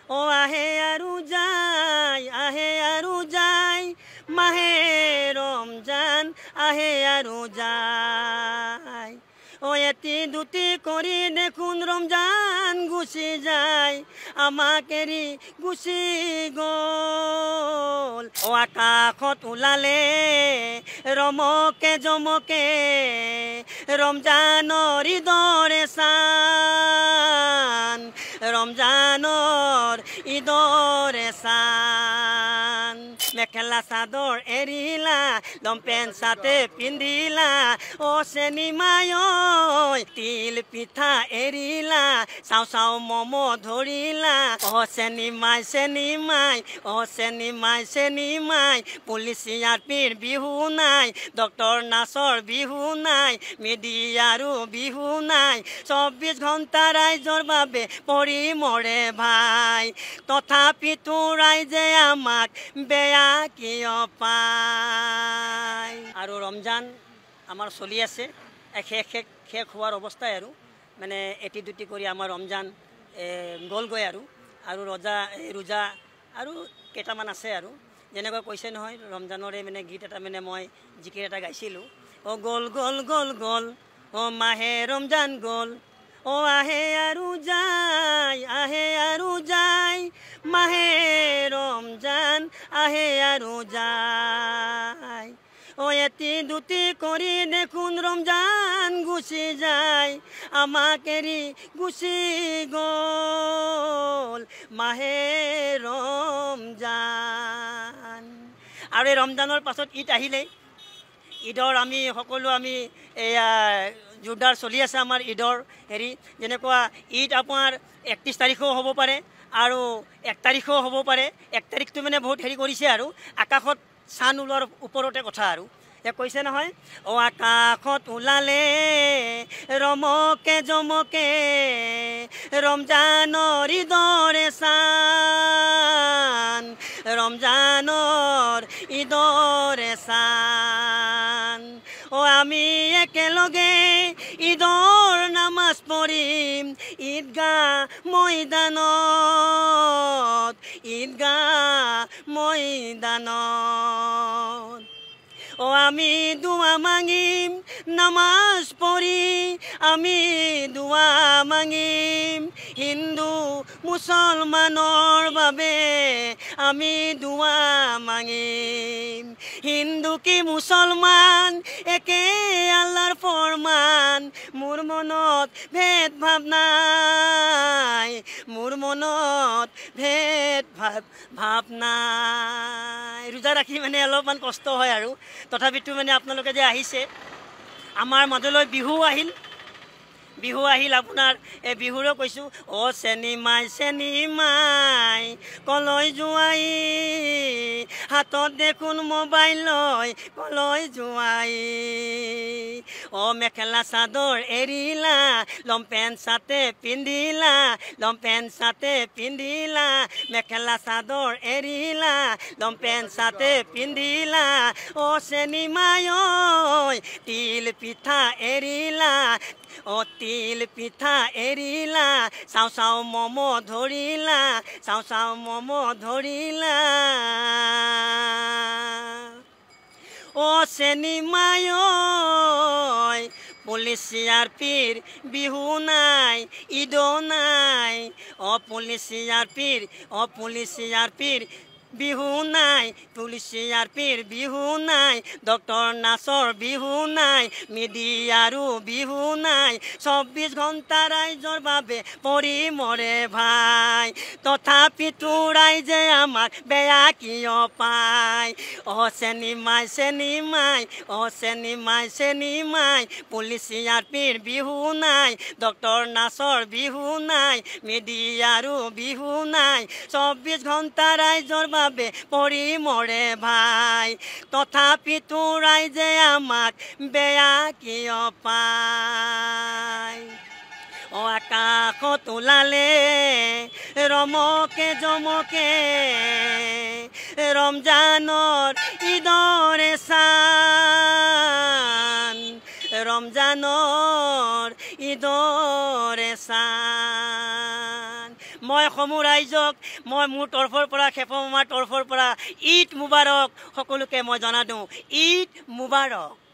ও আহে আৰু যায় মাহে ৰমজান আহে আৰু যায় ও এটি দুটি কৰি দেখোন ৰমজান গুচি যায় আমাক এৰি গুচি গ'ল ও আকাশত ওলালে ৰমকে জমকে ৰমজানৰ ঈদৰে চান ৰমজানৰ ঈদৰে চান মেখেলা চাদৰ এৰিলা লম্পেন চাতে পিন্ধিলা ও চেনিমাই তিল পিঠা এৰিলা চাও চাও মমো ধৰিলা ও চেনিমাই পুলিচিয়াৰ পীৰ বিহু নাই ডক্টৰ নাচৰ বিহু নাই মিডিয়াৰো বিহু নাই 24 ঘণ্টা ৰাইজৰ বাবে পৰি মৰে ভাই তথাপিতো ৰাইজে আমাক বেয়া কিয় পায় আৰু ৰমজান আমাৰ চলি আছে শেষ হোৱাৰ অৱস্থাই আৰু মানে এটি দুটি কৰি আমাৰ ৰমজান গ'লগৈ আৰু ৰোজা আৰু কেইটামান আছে আৰু যেনেকৈ কৈছে নহয় ৰমজানৰে মানে গীত এটা মানে মই জিকিৰ এটা গাইছিলোঁ ও গ'ল ও মাহে ৰমজান গ'ল ও আহে আৰু যায় মাহে ৰমজান আহে আৰু যায় ও এটি দুটি কৰি দেখোন ৰমজান গুচি যায় আমাক এৰি গুচি গ'ল মাহে ৰমজান আৰু এই ৰমজানৰ পাছত ঈদ আহিলেই ঈদৰ আমি সকলো এয়া জোৰদাৰ চলি আছে আমাৰ ঈদৰ হেৰি যেনেকুৱা ঈদ আপোনাৰ 31 তাৰিখেও হ'ব পাৰে আৰু 1 তাৰিখেও হ'ব পাৰে 1 তাৰিখটো মানে বহুত হেৰি কৰিছে আৰু আকাশত চান ওলোৱাৰ ওপৰতে কথা আৰু কৈছে নহয় ও আকাশত ওলালে ৰমকে জমকে ৰমজানৰ ঈদৰে চান ৰমজানৰ ঈদৰে চান ও আমি একেলগে ঈদৰ নামাজ পঢ়িম ঈদগাহ ময়দানত ও আমি দুয়া মাঙিম নামাজ পঢ়ি আমি দুয়া মাঙিম হিন্দু মুছলমানৰ বাবে আমি দুয়া মাঙিম হিন্দু কি মুছলমান একে আল্লাহৰ ফৰমান মোৰ মনত ভেদ ভাৱ নাই ৰোজা ৰাখি মানে অলপমান কষ্ট হয় আৰু তথাপিতো মানে আপোনালোকে যে আহিছে আমাৰ মাজলৈ বিহু আহিল আপোনাৰ এই বিহুৰো কৈছোঁ ও চেনিমাই কলৈ যোৱাই হাতত দেখোন মোবাইল লৈ কলৈ যোৱাই ও মেখেলা চাদৰ এৰিলা লম্পেন চাতে পিন্ধিলা মেখেলা চাদৰ এৰিলা লম্পেন চাতে পিন্ধিলা ও চেনিমাই তিল পিঠা এৰিলা চাও চাও মমো ধৰিলা ও চেনিমাই পুলিচিয়াৰ পীৰ বিহু নাই ঈদো নাই ও পুলিচিয়াৰ পীৰ বিহু নাই পুলিচিয়াৰ পীৰ বিহু নাই ডক্টৰ নাচৰ বিহু নাই মিডিয়াৰো বিহু নাই 24 ঘণ্টা ৰাইজৰ বাবে পৰি মৰে ভাই তথাপিতো ৰাইজে আমাক বেয়া কিয় পায় ও চেনিমাই পুলিচিয়াৰ পীৰ বিহু নাই ডক্টৰ নাচৰ বিহু নাই মিডিয়াৰো বিহু নাই 24 ঘণ্টা ৰাইজৰ বাবে পৰি মৰে ভাই তথাপিতো ৰাইজে আমাক বেয়া কিয় পায় ও আকাশত ওলালে ৰমকে জমকে ৰমজানৰ ঈদৰে চান মই মই সমূহ ৰাইজক মই মোৰ তৰফৰ পৰা খেপমামাৰ তৰফৰ পৰা ঈদ মুবাৰক সকলোকে মই জনা দিওঁ ঈদ মুবাৰক।